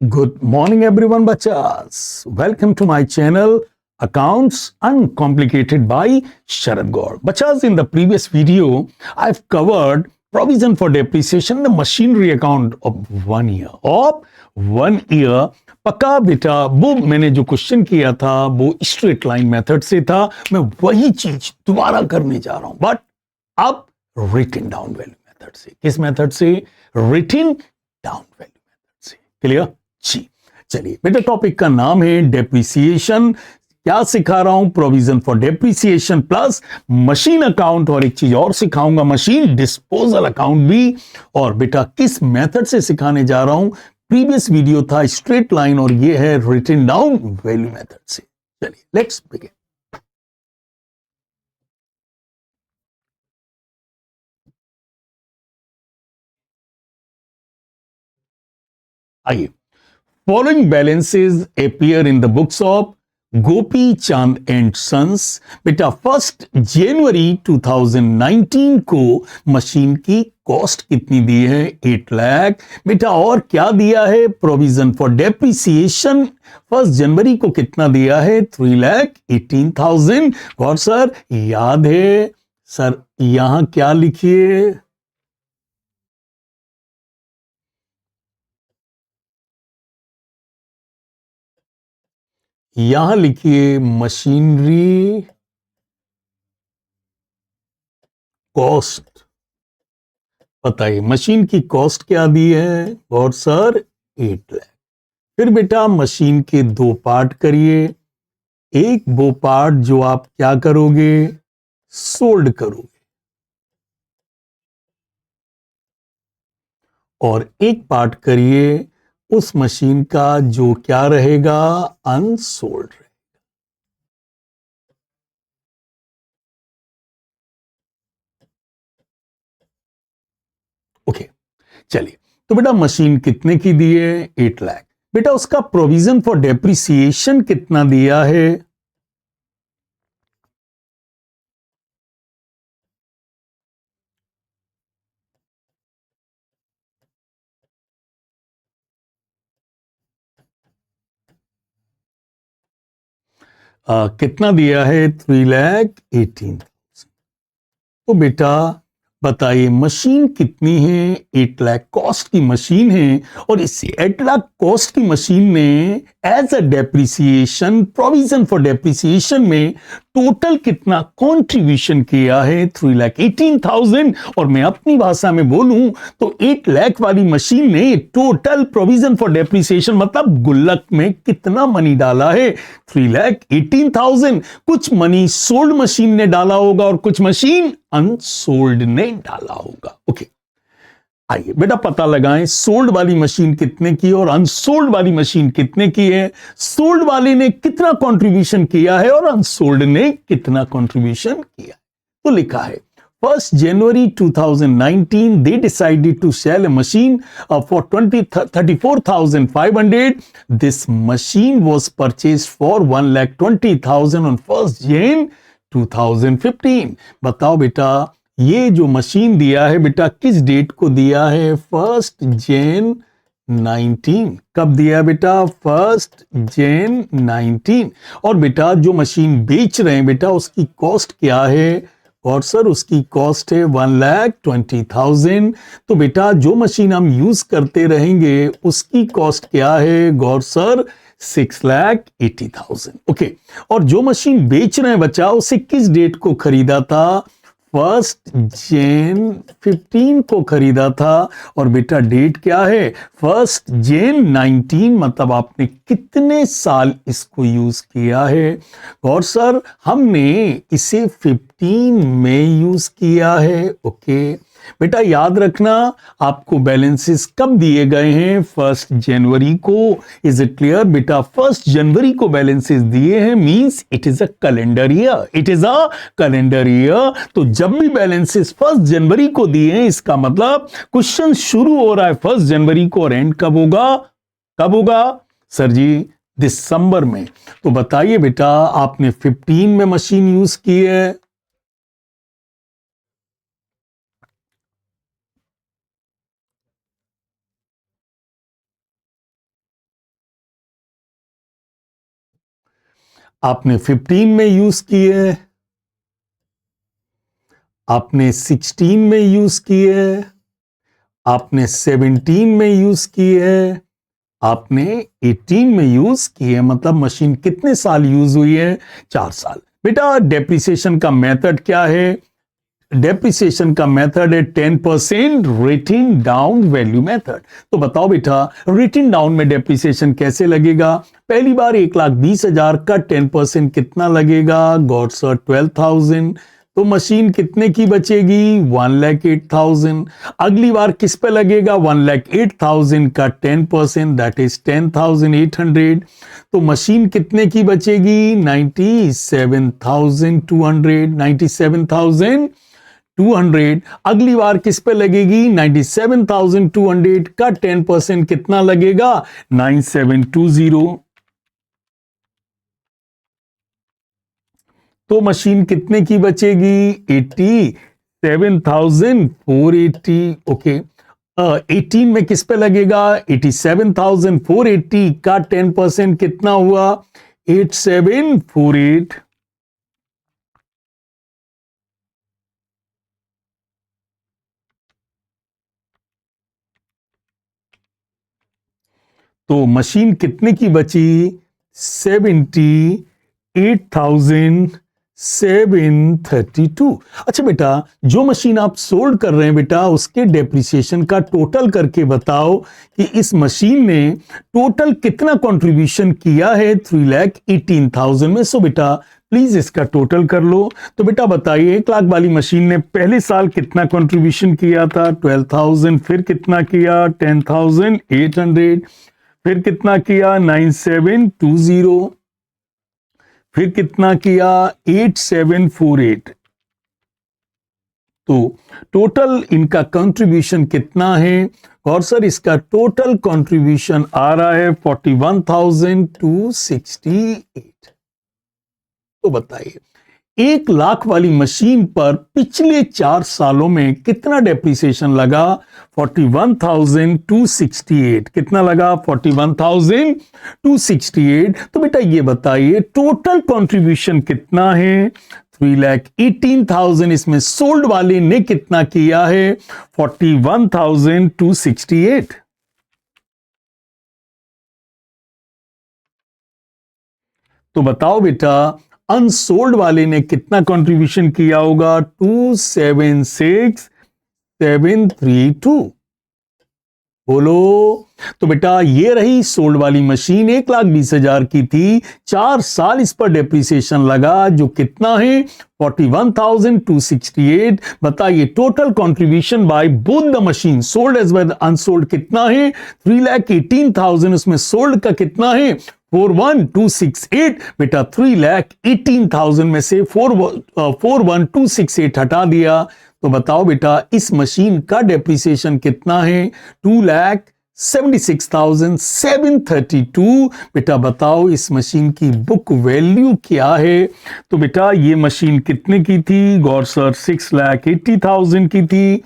Good morning, everyone, bachas. Welcome to my channel, Accounts Uncomplicated by Sharad Gaur. Bachas, in the previous video, I've covered provision for depreciation in the machinery account of 1 year. पक्का बेटा, वो मैंने जो question किया था वो straight line method से था. मैं वही चीज दोबारा करने जा रहा हूं, बट अब रिटन डाउन वैल्यू मेथड से. किस मेथड से? रिटन डाउन वैल्यू मेथड से. क्लियर जी. चलिए बेटा, टॉपिक का नाम है डेप्रिसिएशन. क्या सिखा रहा हूं? Provision for depreciation plus machine account, और एक चीज और सिखाऊंगा, मशीन डिस्पोजल अकाउंट भी. और बेटा किस मेथड से सिखाने जा रहा हूं? प्रीवियस वीडियो था स्ट्रेट लाइन और ये है रिटन डाउन वैल्यू मेथड से. चलिए लेट्स बिगिन. आइए. Following balances appear in the books of गोपी चांद एंड सन्स. बेटा 1 जनवरी 2019 को मशीन की कॉस्ट कितनी दी है? 8 लाख. बेटा और क्या दिया है? प्रोविजन फॉर डेप्रिसिएशन 1 जनवरी को कितना दिया है? 3,18,000. और सर याद है सर, यहां क्या लिखिए? यहां लिखिए मशीनरी कॉस्ट. बताइए मशीन की कॉस्ट क्या दी है? और सर 8 लाख. फिर बेटा मशीन के 2 पार्ट करिए. एक वो पार्ट जो आप क्या करोगे? सोल्ड करोगे. और एक पार्ट करिए उस मशीन का जो क्या रहेगा? अनसोल्ड रहेगा. ओके. चलिए, तो बेटा मशीन कितने की दी है? 8 लाख. बेटा उसका प्रोविजन फॉर डेप्रिसिएशन कितना दिया है? कितना दिया है? 3,18,000. तो बेटा बताइए मशीन कितनी है? 8 लाख कॉस्ट की मशीन है. और इस 8 लाख कॉस्ट की मशीन ने as a depreciation, provision for depreciation में टोटल कितना कंट्रीब्यूशन किया है? 3,18,000. और मैं अपनी भाषा में बोलूं तो 8 लाख वाली मशीन ने टोटल प्रोविजन फॉर डेप्रिसिएशन मतलब गुल्लक में कितना मनी डाला है? 3,18,000. कुछ मनी सोल्ड मशीन ने डाला होगा और कुछ मशीन अनसोल्ड ने डाला होगा. ओके. आइए बेटा पता लगाएं सोल्ड वाली मशीन कितने की और अनसोल्ड वाली मशीन कितने की है. सोल्ड वाले ने कितना कंट्रीब्यूशन किया है और अनसोल्ड ने कितना कंट्रीब्यूशन किया. तो लिखा है 1 January 2019 they decided to sell a machine for 34,500. This machine was purchased for 1,20,000 on 1 Jan 2015. बताओ बेटा ये जो मशीन दिया है बेटा किस डेट को दिया है? 1 Jan 19. कब दिया बेटा? 1 Jan 19. और बेटा जो मशीन बेच रहे हैं बेटा उसकी कॉस्ट क्या है? और सर उसकी कॉस्ट है 1,20,000. तो बेटा जो मशीन हम यूज करते रहेंगे उसकी कॉस्ट क्या है? गौर सर 6,80,000. ओके. और जो मशीन बेच रहे हैं बच्चा उसे किस डेट को खरीदा था? 1 Jan 15 को खरीदा था. और बेटा डेट क्या है? 1 Jan 19. मतलब आपने कितने साल इसको यूज किया है? और सर हमने इसे 15 में यूज किया है. ओके. बेटा याद रखना आपको बैलेंसेस कब दिए गए हैं? 1 जनवरी को. इज इट क्लियर बेटा? 1 जनवरी को बैलेंसेस दिए हैं means it is a calendar year. It is a calendar year. तो जब भी बैलेंसेस 1 जनवरी को दिए हैं इसका मतलब क्वेश्चन शुरू हो रहा है 1 जनवरी को और एंड कब होगा? कब होगा सर जी? दिसंबर में. तो बताइए बेटा आपने 15 में मशीन यूज की है. आपने 15 में यूज की है, आपने 16 में यूज की है, आपने 17 में यूज की है, आपने 18 में यूज की है। मतलब मशीन कितने साल यूज हुई है? 4 साल। बेटा डेप्रिसिएशन का मेथड क्या है? डेप्रिसिएशन का मेथड है 10% रिटन डाउन वैल्यू मेथड। तो बताओ बेटा रिटन डाउन में डेप्रिसिएशन कैसे लगेगा? पहली बार 1,20,000 का 10% कितना लगेगा? God sir 12,000। तो मशीन कितने की बचेगी? 1,08,000। अगली बार किस पे लगेगा? 1,08,000 का 10%, दैट इज 10,800। तो मशीन कितने की बचेगी? 97,200। 97,200। अगली बार किस पे लगेगी? 97,200 का 10% कितना लगेगा? 9,720। तो मशीन कितने की बचेगी? 87,480। ओके, 18 में किस पे लगेगा? 87,480 का 10% कितना हुआ? 8748। तो मशीन कितने की बची? 78,732। अच्छा बेटा, जो मशीन आप सोल्ड कर रहे हैं बेटा, उसके डेप्रिसिएशन का टोटल करके बताओ कि इस मशीन ने टोटल कितना कंट्रीब्यूशन किया है 3,18,000 में। सो बेटा प्लीज इसका टोटल कर लो। तो बेटा बताइए 1 लाख वाली मशीन ने पहले साल कितना कंट्रीब्यूशन किया था? 12,000। फिर कितना किया? 10,800। फिर कितना किया? 9,720। फिर कितना किया? 8,748। तो टोटल इनका कंट्रीब्यूशन कितना है? और सर इसका टोटल कंट्रीब्यूशन आ रहा है 41,268। तो बताइए 1 लाख वाली मशीन पर पिछले 4 सालों में कितना डेप्रिसिएशन लगा? 41,268। कितना लगा? 41,268। तो बेटा ये बताइए टोटल कंट्रीब्यूशन कितना है? 3,18,000। इसमें सोल्ड वाले ने कितना किया है? 41,268। तो बताओ बेटा अनसोल्ड वाले ने कितना कंट्रीब्यूशन किया होगा? 276,732। बोलो। तो बेटा ये रही सोल्ड वाली मशीन, 1,20,000 की थी। 4 साल इस पर डेप्रिसिएशन लगा, जो कितना है? 41,268। बताइए total contribution by both the machine sold as well unsold कितना है? 3,18,000। उसमें सोल्ड का कितना है? 41,268। बेटा 3,18,000 में से 41,268 हटा दिया। तो बताओ बेटा इस मशीन का डेप्रिसिएशन कितना है? 2,76,732। बेटा बताओ इस मशीन की बुक वैल्यू क्या है? तो बेटा ये मशीन कितने की थी? गौर सर 6,80,000 की थी।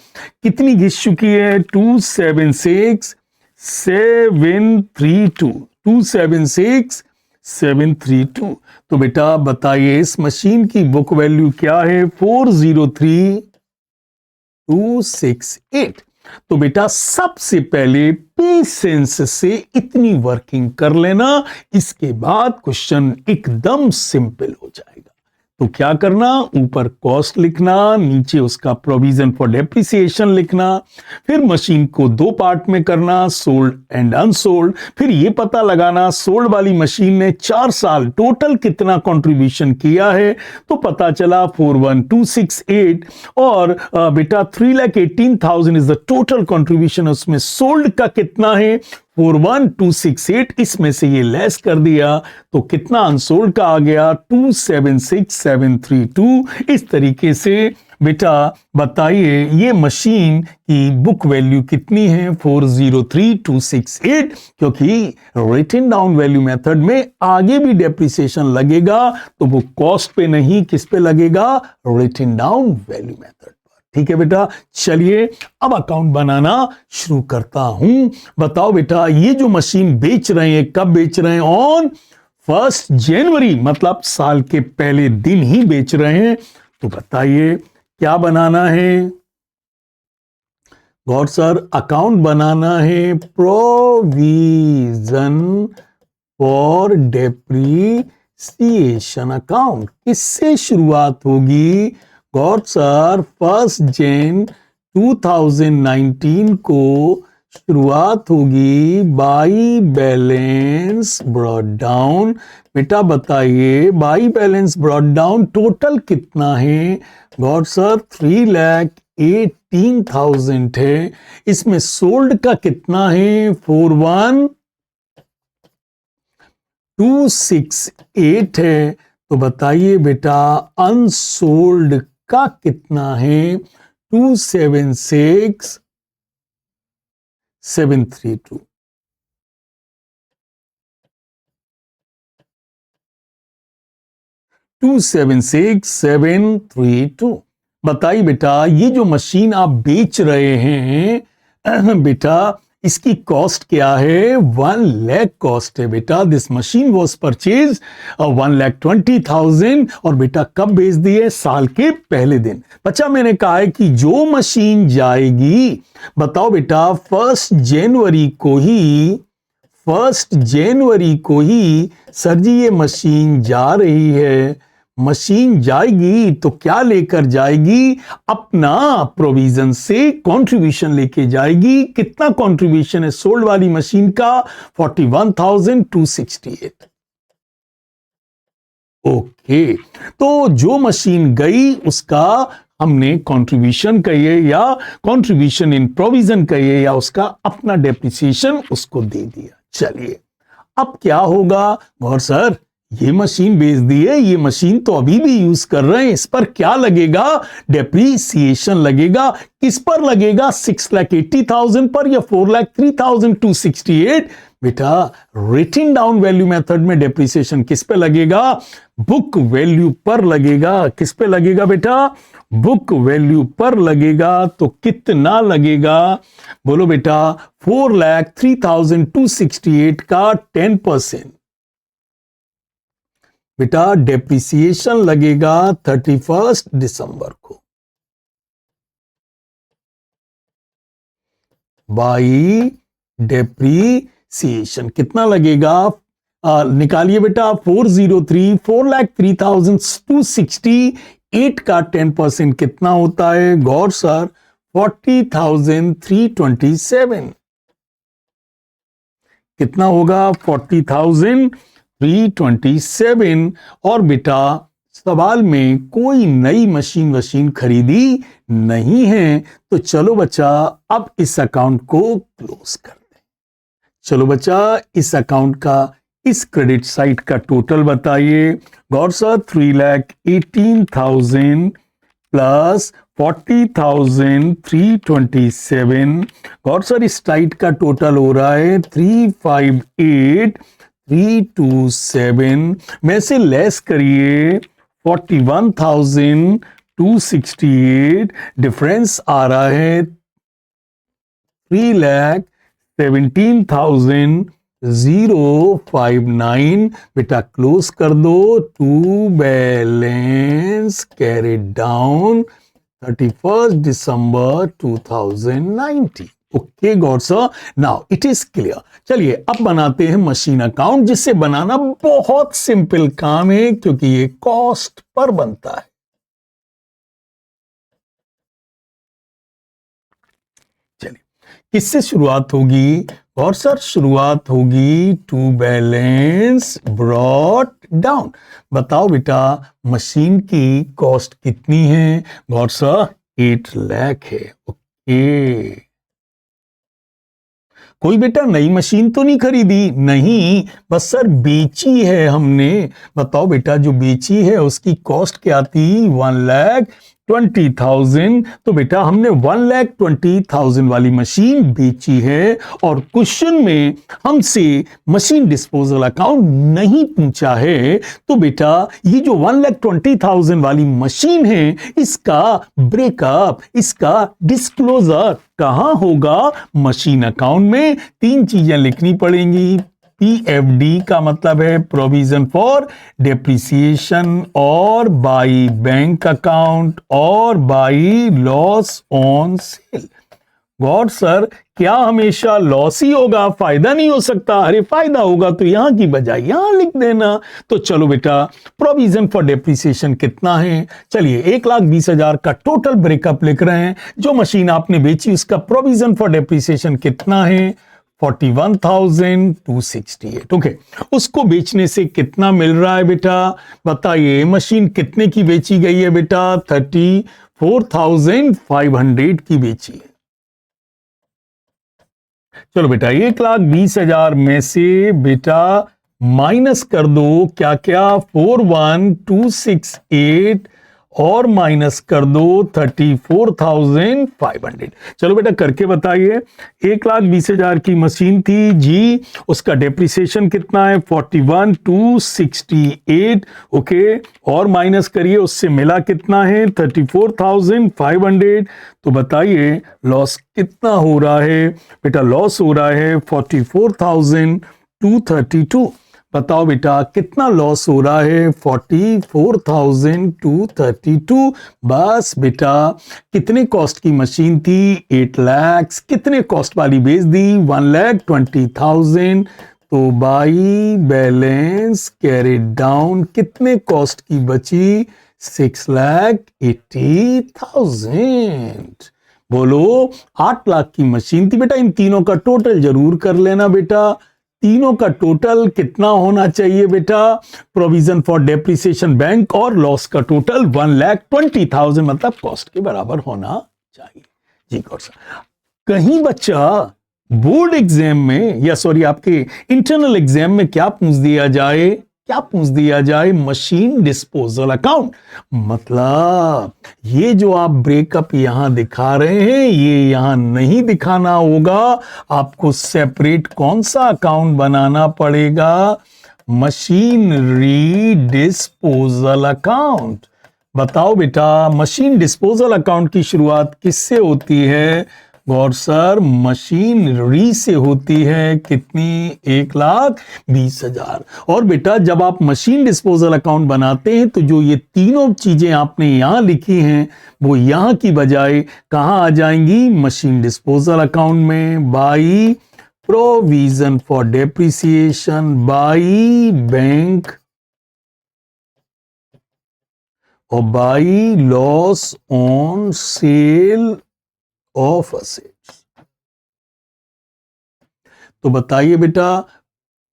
कितनी घिस चुकी है? 276,732। 276,732। तो बेटा बताइए इस मशीन की बुक वैल्यू क्या है? 403,268। तो बेटा सबसे पहले पेशेंस से इतनी वर्किंग कर लेना, इसके बाद क्वेश्चन एकदम सिंपल हो जाएगा। तो क्या करना? ऊपर कॉस्ट लिखना, नीचे उसका प्रोविजन फॉर डेप्रिसिएशन लिखना, फिर मशीन को 2 पार्ट में करना, सोल्ड एंड अनसोल्ड। फिर यह पता लगाना सोल्ड वाली मशीन ने 4 साल टोटल कितना कंट्रीब्यूशन किया है। तो पता चला 41,268। और बेटा 3,18,000 इज द टोटल कंट्रीब्यूशन। उसमें सोल्ड का कितना है? 41,268। इसमें से ये लेस कर दिया तो कितना अनसोल्ड का आ गया? 276,732। इस तरीके से बेटा बताइए ये मशीन की बुक वैल्यू कितनी है? 403,268। क्योंकि रिटन डाउन वैल्यू मेथड में आगे भी डेप्रिसिएशन लगेगा, तो वो कॉस्ट पे नहीं, किस पे लगेगा? Written down value method. ठीक है बेटा, चलिए अब अकाउंट बनाना शुरू करता हूं। बताओ बेटा ये जो मशीन बेच रहे हैं, कब बेच रहे हैं? ऑन 1 जनवरी मतलब साल के पहले दिन ही बेच रहे हैं, तो बताइए क्या बनाना है? गौर सर, अकाउंट बनाना है प्रोविजन फॉर डेप्रीसिएशन अकाउंट। किससे शुरुआत होगी? गौर सर, 1 जन 2019 को शुरुआत होगी बाई बैलेंस ब्रॉट डाउन। बेटा बताइए, by balance brought down total कितना है? गौर सर, 3,18,000 है। इसमें सोल्ड का कितना है? 41,268 है। तो बताइए बेटा, अनसोल्ड का कितना है? 276,732। बताइए बेटा, ये जो मशीन आप बेच रहे हैं बेटा, इसकी कॉस्ट क्या है? 1 लाख कॉस्ट है बेटा। दिस मशीन वॉज परचेज 1,20,000 और बेटा कब बेच दिए? साल के पहले दिन। बच्चा मैंने कहा है कि जो मशीन जाएगी, बताओ बेटा, 1 जनवरी को ही सर जी ये मशीन जा रही है। मशीन जाएगी तो क्या लेकर जाएगी? अपना प्रोविजन से कंट्रीब्यूशन लेके जाएगी। कितना कंट्रीब्यूशन है सोल्ड वाली मशीन का? 41,268। ओके, तो जो मशीन गई उसका हमने कंट्रीब्यूशन कहिए या कंट्रीब्यूशन इन प्रोविजन कहिए या उसका अपना डेप्रिसिएशन उसको दे दिया। चलिए, अब क्या होगा? गौर सर, ये मशीन बेच दी है, ये मशीन तो अभी भी यूज कर रहे हैं, इस पर क्या लगेगा? डेप्रीसिएशन लगेगा। किस पर लगेगा? 6,80,000 पर या 4,03,268? बेटा, रिटन डाउन वैल्यू मेथड में डेप्रीसिएशन किस पे लगेगा? बुक वैल्यू पर लगेगा। किस पे लगेगा बेटा? बुक वैल्यू पर लगेगा। तो कितना लगेगा? बोलो बेटा, 4,03,268 का 10%। बेटा डेप्रिसिएशन लगेगा 31 दिसंबर को। बाई डेप्रिसिएशन कितना लगेगा? निकालिए बेटा, 4,03,268 का 10% कितना होता है? गौर सर, 40,327। कितना होगा? 40,327। और बेटा सवाल में कोई नई मशीन खरीदी नहीं है, तो चलो बच्चा अब इस अकाउंट को क्लोज कर दें। चलो बच्चा, इस अकाउंट का, इस क्रेडिट साइड का टोटल बताइए। गौर सर, 3,18,000 प्लस 40,327। गौर सर, इस साइड का टोटल हो रहा है 358,327 में से लेस करिए 41,268। डिफरेंस आ रहा है 3,17,059। बेटा क्लोज कर दो। To balance carried down 31 December 2019। Okay got sir, now it is clear. चलिए अब बनाते हैं मशीन अकाउंट, जिससे बनाना बहुत सिंपल काम है क्योंकि ये कॉस्ट पर बनता है। चलिए, किससे शुरुआत होगी? और सर शुरुआत होगी टू बैलेंस ब्रॉट डाउन। बताओ बेटा, मशीन की कॉस्ट कितनी है? गौर सर, 8 लाख है। ओके, कोई बेटा नई मशीन तो नहीं खरीदी? नहीं, बस सर बेची है हमने। बताओ बेटा, जो बेची है उसकी कॉस्ट क्या थी? 1,20,000। तो बेटा हमने 1,20,000 वाली मशीन बेची है और क्वेश्चन में हमसे मशीन डिस्पोजल अकाउंट नहीं पूछा है। तो बेटा ये जो 1,20,000 वाली मशीन है, इसका ब्रेकअप, इसका डिस्क्लोजर कहां होगा? मशीन अकाउंट में 3 चीजें लिखनी पड़ेंगी। PFD का मतलब है प्रोविजन फॉर डेप्रिसिएशन, और बाई बैंक अकाउंट, और by loss on cell. God sir, क्या हमेशा लॉस ही होगा, फायदा नहीं हो सकता? अरे फायदा होगा तो यहां की बजाय यहां लिख देना। तो चलो बेटा, प्रोविजन फॉर डेप्रिसिएशन कितना है? चलिए 1,20,000 का टोटल ब्रेकअप लिख रहे हैं। जो मशीन आपने बेची उसका प्रोविजन फॉर डेप्रिसिएशन कितना है? 41,268। ओके, उसको बेचने से कितना मिल रहा है बेटा? बताइए, मशीन कितने की बेची गई है बेटा? 34,500 की बेची है। चलो बेटा, 1,20,000 में से बेटा माइनस कर दो क्या क्या? 41,268 और माइनस कर दो 34,500। चलो बेटा करके बताइए। 1,20,000 की मशीन थी जी, उसका डेप्रिसिएशन कितना है? 41,268। ओके, और माइनस करिए, उससे मिला कितना है? 34,500। तो बताइए लॉस कितना हो रहा है बेटा? लॉस हो रहा है 44,232। बताओ बेटा कितना लॉस हो रहा है? 44,232। बस बेटा, कितने कॉस्ट की मशीन थी? 8 लाख। कितने कॉस्ट वाली बेच दी? 1,20,000। तो बाई बैलेंस कैरिड डाउन कितने कॉस्ट की बची? 6,80,000। बोलो, 8 लाख की मशीन थी बेटा। इन तीनों का टोटल जरूर कर लेना बेटा। तीनों का टोटल कितना होना चाहिए बेटा? प्रोविजन फॉर डेप्रिसिएशन बैंक और लॉस का टोटल 1,20,000 मतलब कॉस्ट के बराबर होना चाहिए। जी गौर सर, कहीं बच्चा बोर्ड एग्जाम में या सॉरी आपके इंटरनल एग्जाम में क्या पूछ दिया जाए? क्या पूछ दिया जाए? Machine disposal account. मतलब ये जो आप ब्रेकअप यहां दिखा रहे हैं, ये यहां नहीं दिखाना होगा। आपको सेपरेट कौन सा अकाउंट बनाना पड़ेगा? Machinery disposal account. बताओ बेटा, मशीन डिस्पोजल अकाउंट की शुरुआत किससे होती है? गौर सर, मशीनरी से होती है। कितनी? 1,20,000। और बेटा जब आप मशीन डिस्पोजल अकाउंट बनाते हैं तो जो ये तीनों चीजें आपने यहां लिखी हैं वो यहां की बजाय कहां आ जाएंगी? मशीन डिस्पोजल अकाउंट में। By provision for depreciation, by bank और by loss on sale of assets. तो बताइए बेटा,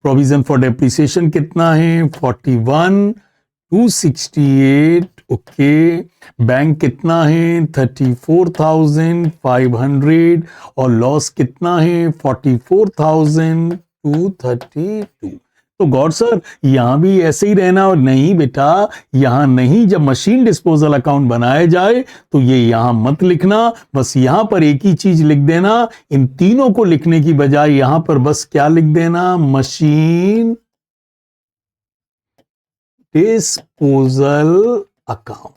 प्रोविजन फॉर डेप्रिसिएशन कितना है? 41,268। ओके, बैंक कितना है? 34,500 और लॉस कितना है? 44,232। तो गौर सर, यहां भी ऐसे ही रहना। और नहीं बेटा, यहां नहीं, जब मशीन डिस्पोजल अकाउंट बनाया जाए तो ये यहां मत लिखना। बस यहां पर एक ही चीज लिख देना, इन तीनों को लिखने की बजाय यहां पर बस क्या लिख देना? Machine disposal account.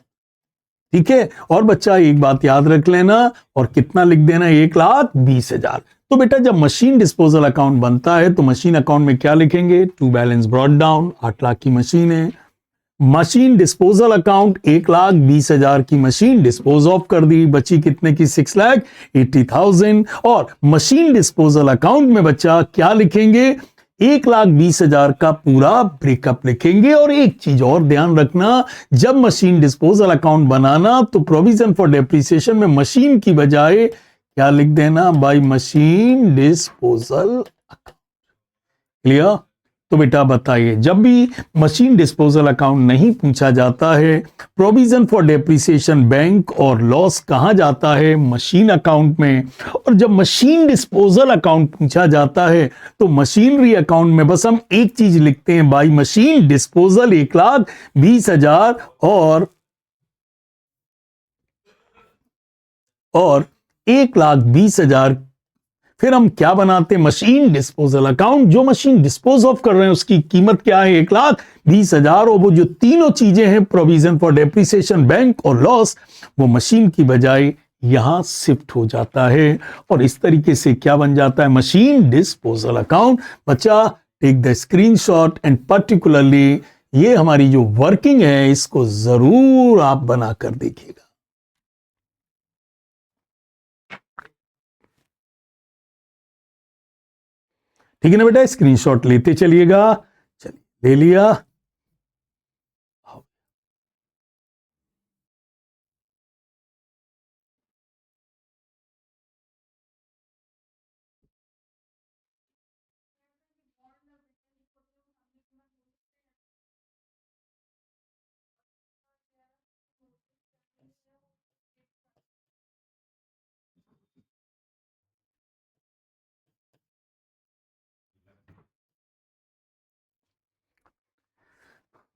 ठीक है, और बच्चा एक बात याद रख लेना, और कितना लिख देना? 1,20,000। तो बेटा जब मशीन डिस्पोजल अकाउंट बनता है तो मशीन अकाउंट में क्या लिखेंगे? To balance brought down. 8 lakh की मशीन है। मशीन डिस्पोजल अकाउंट 1,20,000 की मशीन डिस्पोज ऑफ कर दी, बची कितने की? 6,80,000। और मशीन डिस्पोजल अकाउंट में बच्चा क्या लिखेंगे? 1,20,000 का पूरा ब्रेकअप लिखेंगे। और एक चीज और ध्यान रखना, जब मशीन डिस्पोजल अकाउंट बनाना तो प्रोविजन फॉर डेप्रिसिएशन में मशीन की बजाय क्या लिख देना? By machine disposal account. Clear? तो बेटा बताइए, जब भी मशीन डिस्पोजल अकाउंट नहीं पूछा जाता है, प्रोविजन फॉर डेप्रिसिएशन बैंक और लॉस कहां जाता है? मशीन अकाउंट में। और जब मशीन डिस्पोजल अकाउंट पूछा जाता है तो मशीनरी अकाउंट में बस हम एक चीज लिखते हैं, बाई मशीन डिस्पोजल 1,20,000 और 1,20,000। फिर हम क्या बनाते हैं? Machine disposal account. जो मशीन डिस्पोज ऑफ कर रहे हैं उसकी कीमत क्या है? 1,20,000। और वो जो तीनों चीजें हैं, प्रोविजन फॉर डेप्रिसिएशन बैंक और लॉस, वो मशीन की बजाय यहां शिफ्ट हो जाता है। और इस तरीके से क्या बन जाता है? Machine disposal account. बच्चा take the screenshot and particularly ये हमारी जो वर्किंग है इसको जरूर आप बनाकर देखिएगा। ठीक है ना बेटा, स्क्रीनशॉट लेते चलिएगा। चलिए ले लिया।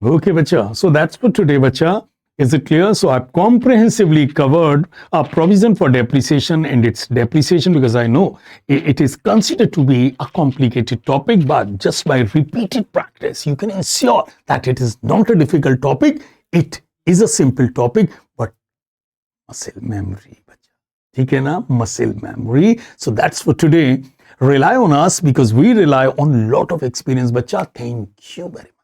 Okay, bacha. So that's for today, bacha. Is it clear? So I've comprehensively covered a provision for depreciation and its depreciation because I know it is considered to be a complicated topic, but just by repeated practice, you can ensure that it is not a difficult topic. It is a simple topic, but muscle memory, bacha. ठीक है ना? Muscle memory. So that's for today. Rely on us because we rely on a lot of experience, bacha. Thank you very much.